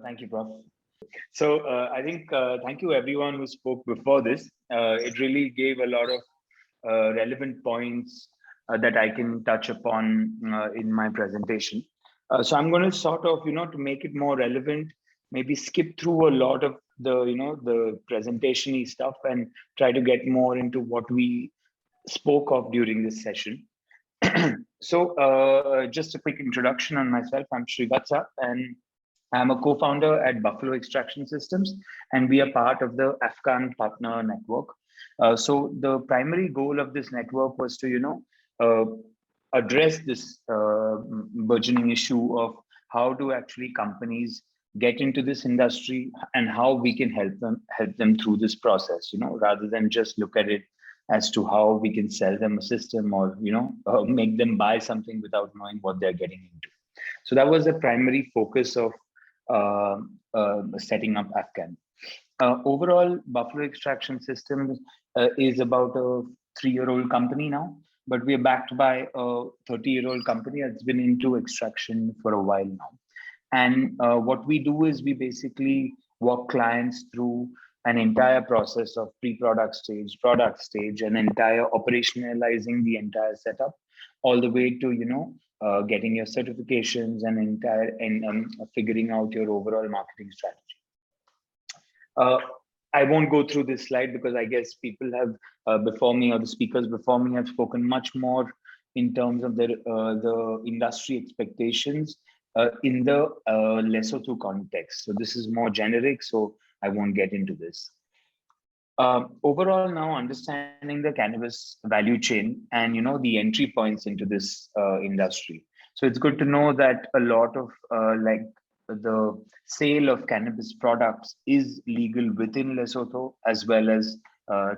Thank you, Prof. So I think thank you everyone who spoke before this. It really gave a lot of relevant points that I can touch upon in my presentation. So I'm going to sort of, to make it more relevant, maybe skip through a lot of the, the presentation-y stuff and try to get more into what we spoke of during this session. So just a quick introduction on myself. I'm Srivatsa, and I'm a co-founder at Buffalo Extraction Systems, and we are part of the Afghan Partner Network. So the primary goal of this network was to, address this burgeoning issue of how do actually companies get into this industry and how we can help them through this process, rather than just look at it as to how we can sell them a system or, make them buy something without knowing what they're getting into. So that was the primary focus of setting up Afghan. Overall, Buffalo Extraction Systems is about a 3-year-old company now, but we are backed by a 30-year-old company that's been into extraction for a while now. And what we do is we basically walk clients through an entire process of pre-product stage, product stage, and entire operationalizing the entire setup, all the way to, getting your certifications and figuring out your overall marketing strategy. I won't go through this slide because I guess people have before me, or the speakers before me, have spoken much more in terms of the industry expectations in the Lesotho context. So this is more generic, so I won't get into this. Overall, now understanding the cannabis value chain and the entry points into this industry. So it's good to know that a lot of the sale of cannabis products is legal within Lesotho as well as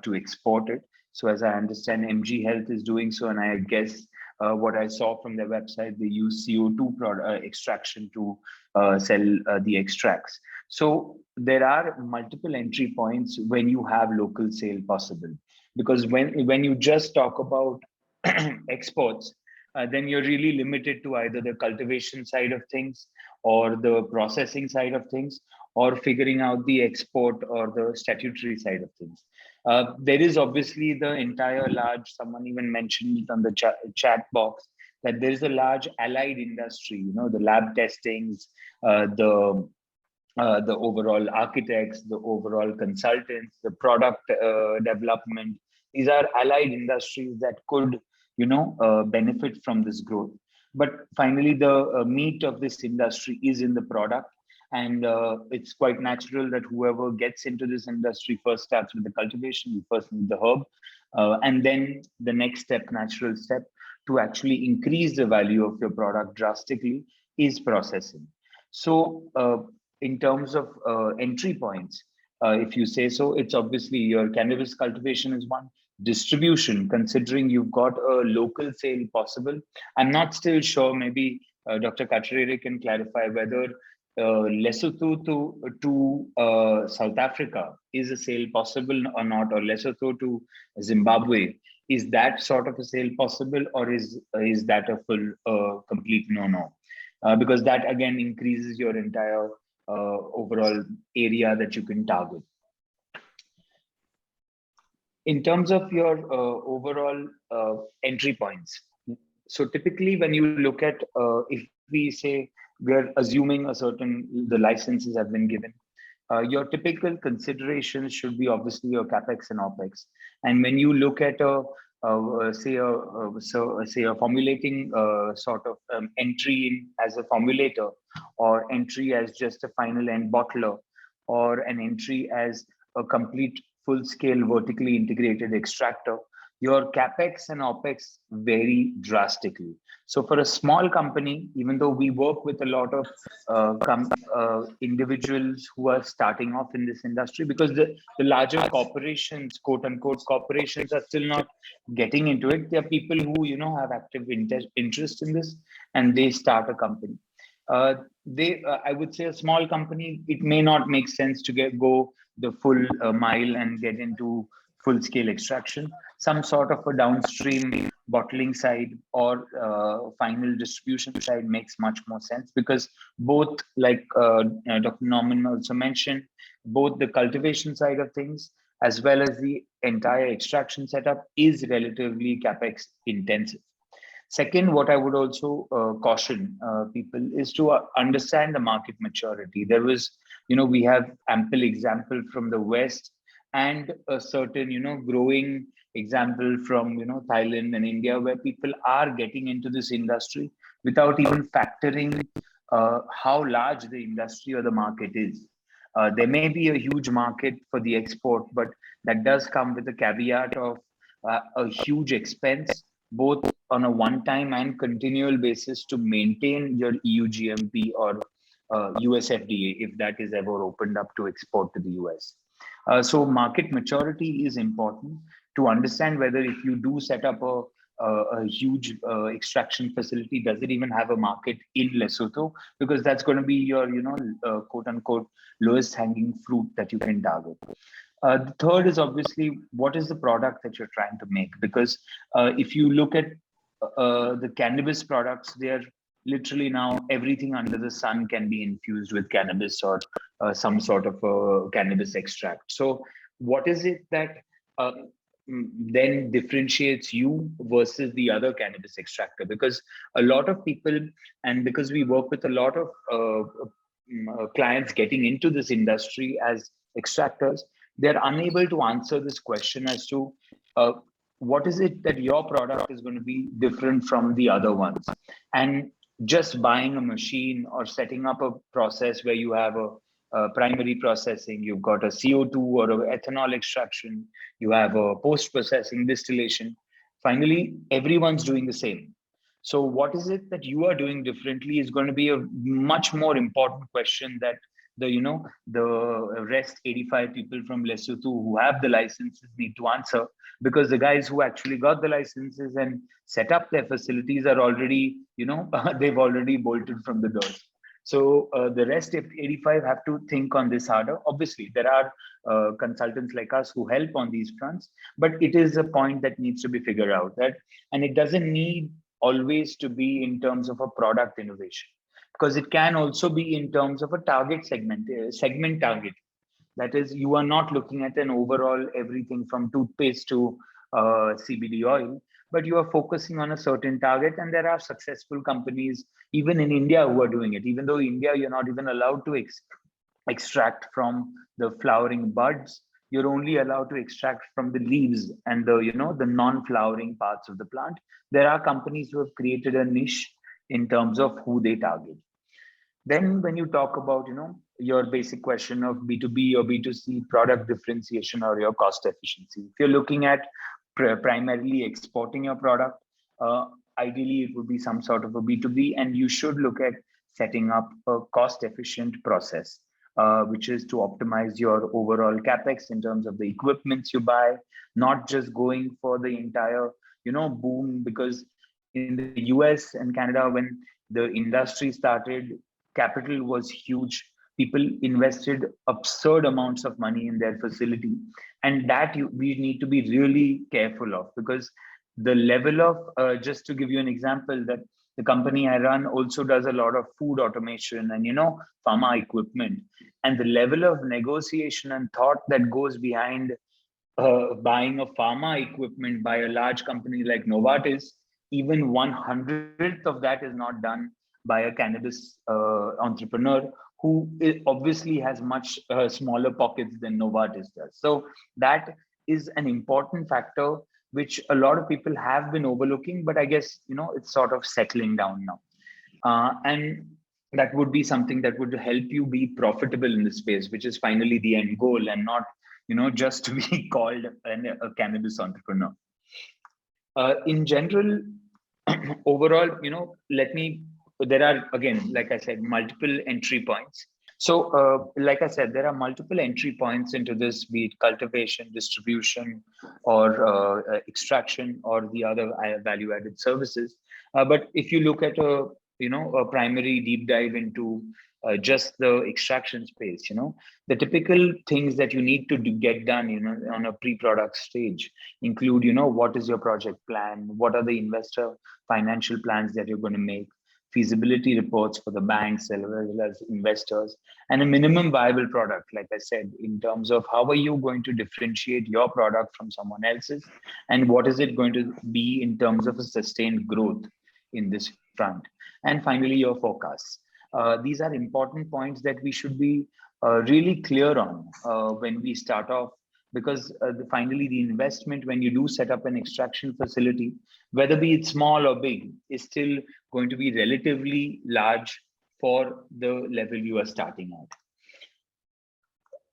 to export it. So as I understand, MG Health is doing so, and I guess what I saw from their website, they use CO2 extraction to sell the extracts. So there are multiple entry points when you have local sale possible, because when you just talk about exports, then you're really limited to either the cultivation side of things or the processing side of things, or figuring out the export or the statutory side of things. There is obviously the entire large, someone even mentioned it on the chat box, that there is a large allied industry, the lab testings, the overall architects, the overall consultants, the product development. These are allied industries that could, benefit from this growth. But finally, the meat of this industry is in the product. And it's quite natural that whoever gets into this industry first starts with the cultivation, you first need the herb. And then the next step, natural step, to actually increase the value of your product drastically is processing. So in terms of entry points, if you say so, it's obviously your cannabis cultivation is one. Distribution, considering you've got a local sale possible. I'm not still sure, maybe Dr. Katrere can clarify whether Lesotho to South Africa is a sale possible or not, or Lesotho to Zimbabwe. Is that sort of a sale possible, or is that a full complete no-no? Because that again increases your entire overall area that you can target. In terms of your overall entry points, so typically when you look at, if we say we're assuming the licenses have been given, your typical considerations should be obviously your capex and opex. And when you look at say a formulating sort of entry in as a formulator, or entry as just a final end bottler, or an entry as a complete full-scale vertically integrated extractor, your capex and opex vary drastically. So for a small company, even though we work with a lot of individuals who are starting off in this industry, because the larger corporations, quote unquote corporations, are still not getting into it. There are people who have active interest in this, and they start a company. I would say a small company, it may not make sense to go the full mile and get into full-scale extraction. Some sort of a downstream bottling side or final distribution side makes much more sense, because both, like Dr. Norman also mentioned, both the cultivation side of things as well as the entire extraction setup is relatively capex intensive. Second, what I would also caution people is to understand the market maturity. There was, we have ample example from the West, and a certain, growing example from, Thailand and India, where people are getting into this industry without even factoring how large the industry or the market is. There may be a huge market for the export, but that does come with a caveat of a huge expense, both on a one-time and continual basis, to maintain your EU GMP or US FDA, if that is ever opened up to export to the US. So market maturity is important to understand whether, if you do set up a huge extraction facility, does it even have a market in Lesotho? Because that's going to be your, quote unquote, lowest hanging fruit that you can target. The third is obviously, what is the product that you're trying to make? Because if you look at the cannabis products, they're literally now everything under the sun can be infused with cannabis or some sort of a cannabis extract. So what is it that then differentiates you versus the other cannabis extractor? Because a lot of people, and because we work with a lot of clients getting into this industry as extractors, they're unable to answer this question as to what is it that your product is going to be different from the other ones. And just buying a machine or setting up a process where you have a primary processing, you've got a CO2 or a ethanol extraction, you have a post-processing distillation. Finally, everyone's doing the same. So what is it that you are doing differently is going to be a much more important question that the rest 85 people from Lesotho who have the licenses need to answer, because the guys who actually got the licenses and set up their facilities are already, they've already bolted from the doors. So the rest 85 have to think on this harder. Obviously, there are consultants like us who help on these fronts, but it is a point that needs to be figured out. And it doesn't need always to be in terms of a product innovation, because it can also be in terms of a target segment target. That is, you are not looking at an overall everything from toothpaste to CBD oil, but you are focusing on a certain target. And there are successful companies, even in India, who are doing it. Even though India, you're not even allowed to extract from the flowering buds. You're only allowed to extract from the leaves and the non-flowering parts of the plant. There are companies who have created a niche in terms of who they target. Then when you talk about, your basic question of B2B or B2C product differentiation or your cost efficiency, if you're looking at primarily exporting your product, ideally it would be some sort of a B2B, and you should look at setting up a cost efficient process, which is to optimize your overall capex in terms of the equipments you buy, not just going for the entire, boom. Because in the US and Canada, when the industry started, capital was huge. People invested absurd amounts of money in their facility, and that we need to be really careful of, because the level of just to give you an example, that the company I run also does a lot of food automation and pharma equipment, and the level of negotiation and thought that goes behind buying a pharma equipment by a large company like Novartis, even 1/100th of that is not done by a cannabis entrepreneur who obviously has much smaller pockets than Novartis does. So that is an important factor which a lot of people have been overlooking, but I guess it's sort of settling down now, and that would be something that would help you be profitable in this space, which is finally the end goal, and not just to be called a cannabis entrepreneur. In general, overall, there are, again, like I said, multiple entry points. So like I said, there are multiple entry points into this, be it cultivation, distribution, or extraction, or the other value-added services. But if you look at a a primary deep dive into just the extraction space. The typical things that you need to get done, on a pre-product stage include, what is your project plan? What are the investor financial plans that you're going to make? Feasibility reports for the banks as well as investors, and a minimum viable product, like I said, in terms of how are you going to differentiate your product from someone else's, and what is it going to be in terms of a sustained growth in this front. And finally, your forecasts. These are important points that we should be really clear on when we start off, because finally the investment when you do set up an extraction facility, whether be it small or big, is still going to be relatively large for the level you are starting at.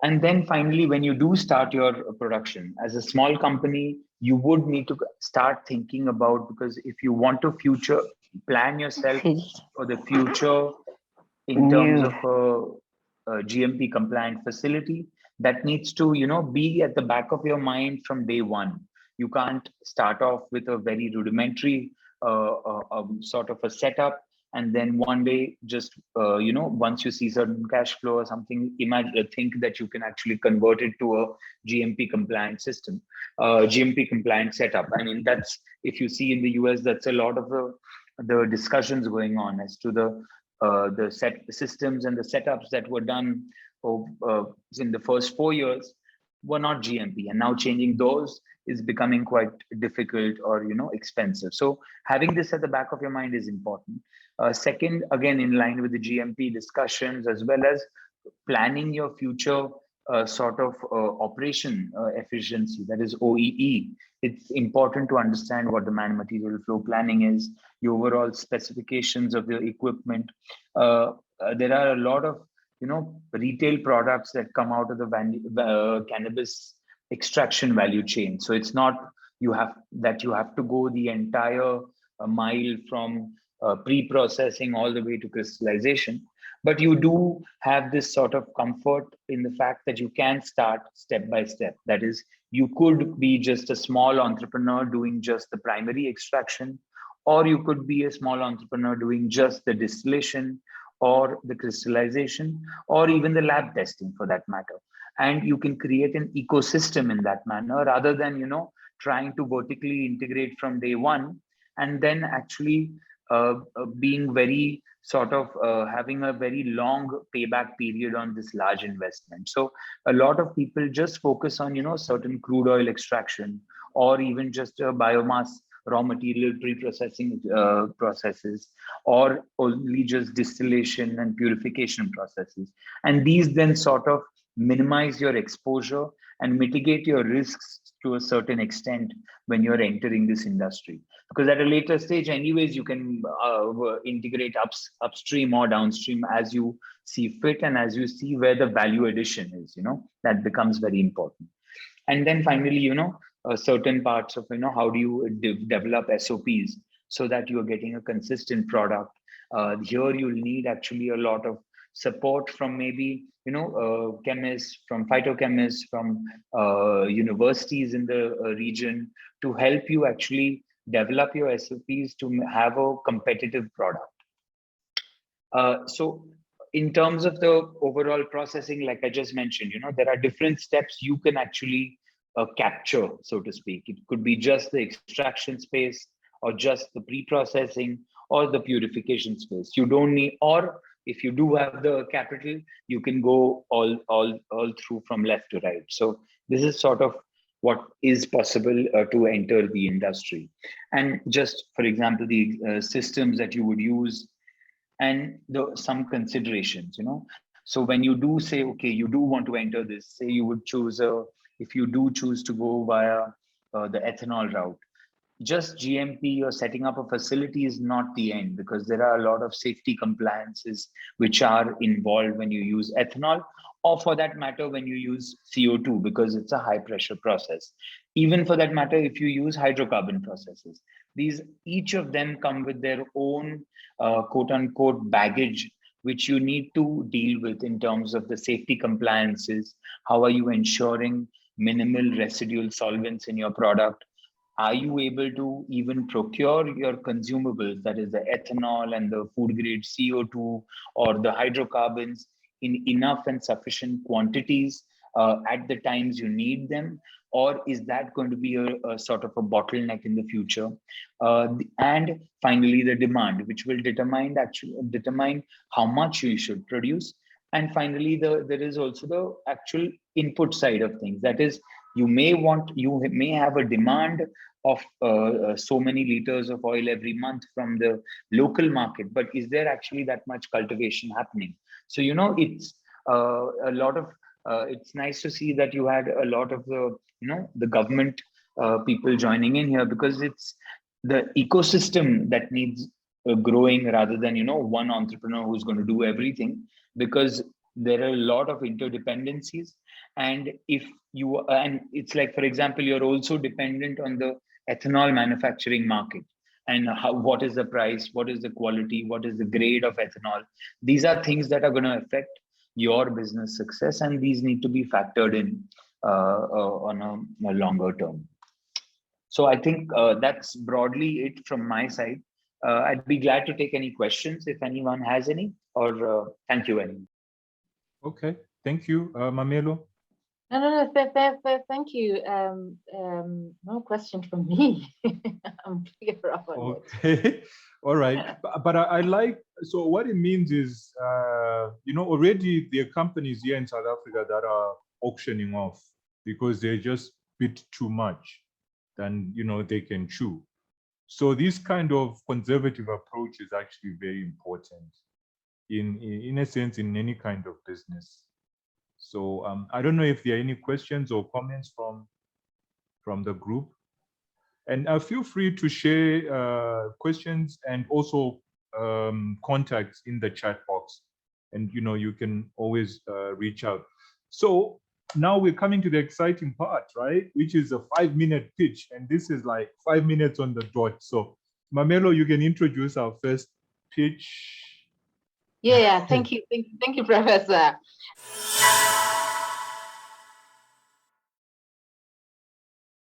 And then finally, when you do start your production as a small company, you would need to start thinking about, because if you want to future plan yourself for the future in terms of a GMP compliant facility, that needs to, be at the back of your mind from day one. You can't start off with a very rudimentary sort of a setup, and then one day just once you see certain cash flow or something, think that you can actually convert it to a GMP compliant system, GMP compliant setup. I mean, that's, if you see in the US, that's a lot of the discussions going on as to the systems and the setups that were done in the first 4 years were not GMP, and now changing those is becoming quite difficult or expensive. So having this at the back of your mind is important. Second, again, in line with the GMP discussions, as well as planning your future sort of operation efficiency, that is OEE. It's important to understand what the man-material flow planning is, the overall specifications of the equipment. There are a lot of retail products that come out of the cannabis extraction value chain. So it's not you have to go the entire mile from pre-processing all the way to crystallization, but you do have this sort of comfort in the fact that you can start step by step. That is, you could be just a small entrepreneur doing just the primary extraction, or you could be a small entrepreneur doing just the distillation or the crystallization, or even the lab testing for that matter. And you can create an ecosystem in that manner, rather than trying to vertically integrate from day one, and then actually being very sort of having a very long payback period on this large investment. So a lot of people just focus on certain crude oil extraction, or even just biomass raw material pre-processing processes, or only just distillation and purification processes. And these then sort of minimize your exposure and mitigate your risks to a certain extent when you're entering this industry. Because at a later stage, anyways, you can integrate upstream or downstream as you see fit, and as you see where the value addition is, that becomes very important. And then finally, certain parts of, how do you develop SOPs so that you're getting a consistent product. Here you'll need actually a lot of support from maybe, chemists, from phytochemists, from universities in the region, to help you actually develop your SOPs to have a competitive product. So in terms of the overall processing, like I just mentioned, there are different steps you can actually capture, so to speak. It could be just the extraction space, or just the pre-processing, or the purification space. You don't need, or if you do have the capital, you can go all through from left to right. So this is sort of what is possible to enter the industry. And just for example, the systems that you would use, and some considerations, So when you do say, okay, you do want to enter this, say you would choose if you do choose to go via the ethanol route, just GMP or setting up a facility is not the end, because there are a lot of safety compliances which are involved when you use ethanol, or for that matter, when you use CO2, because it's a high pressure process. Even for that matter, if you use hydrocarbon processes, each of them come with their own quote unquote baggage, which you need to deal with in terms of the safety compliances. How are you ensuring minimal residual solvents in your product? Are you able to even procure your consumables, that is the ethanol and the food grade CO2 or the hydrocarbons, in enough and sufficient quantities at the times you need them? Or is that going to be a sort of a bottleneck in the future? And finally, the demand, which will determine how much you should produce. And finally, there is also the actual input side of things. That is, you may have a demand of so many liters of oil every month from the local market, but is there actually that much cultivation happening? So it's a lot of it's nice to see that you had a lot of the government people joining in here, because it's the ecosystem that needs growing rather than one entrepreneur who's going to do everything, because there are a lot of interdependencies. And if you and it's like, for example, you're also dependent on the ethanol manufacturing market, and what is the price, what is the quality, what is the grade of ethanol. These are things that are going to affect your business success, and these need to be factored in on a longer term. So I think that's broadly it from my side. I'd be glad to take any questions if anyone has any, or thank you, Annie. Okay, thank you, Mamelo. No, thank you. No question from me. I'm clear about it. Okay, all right. But I like, so what it means is, already there are companies here in South Africa that are auctioning off because they just bid too much than, they can chew. So this kind of conservative approach is actually very important in a sense, in any kind of business. So I don't know if there are any questions or comments from the group. And feel free to share questions and also contacts in the chat box. And, you can always reach out. So now we're coming to the exciting part, right? Which is a 5-minute pitch. And this is like 5 minutes on the dot. So Mamelo, you can introduce our first pitch. Yeah, thank you, Professor.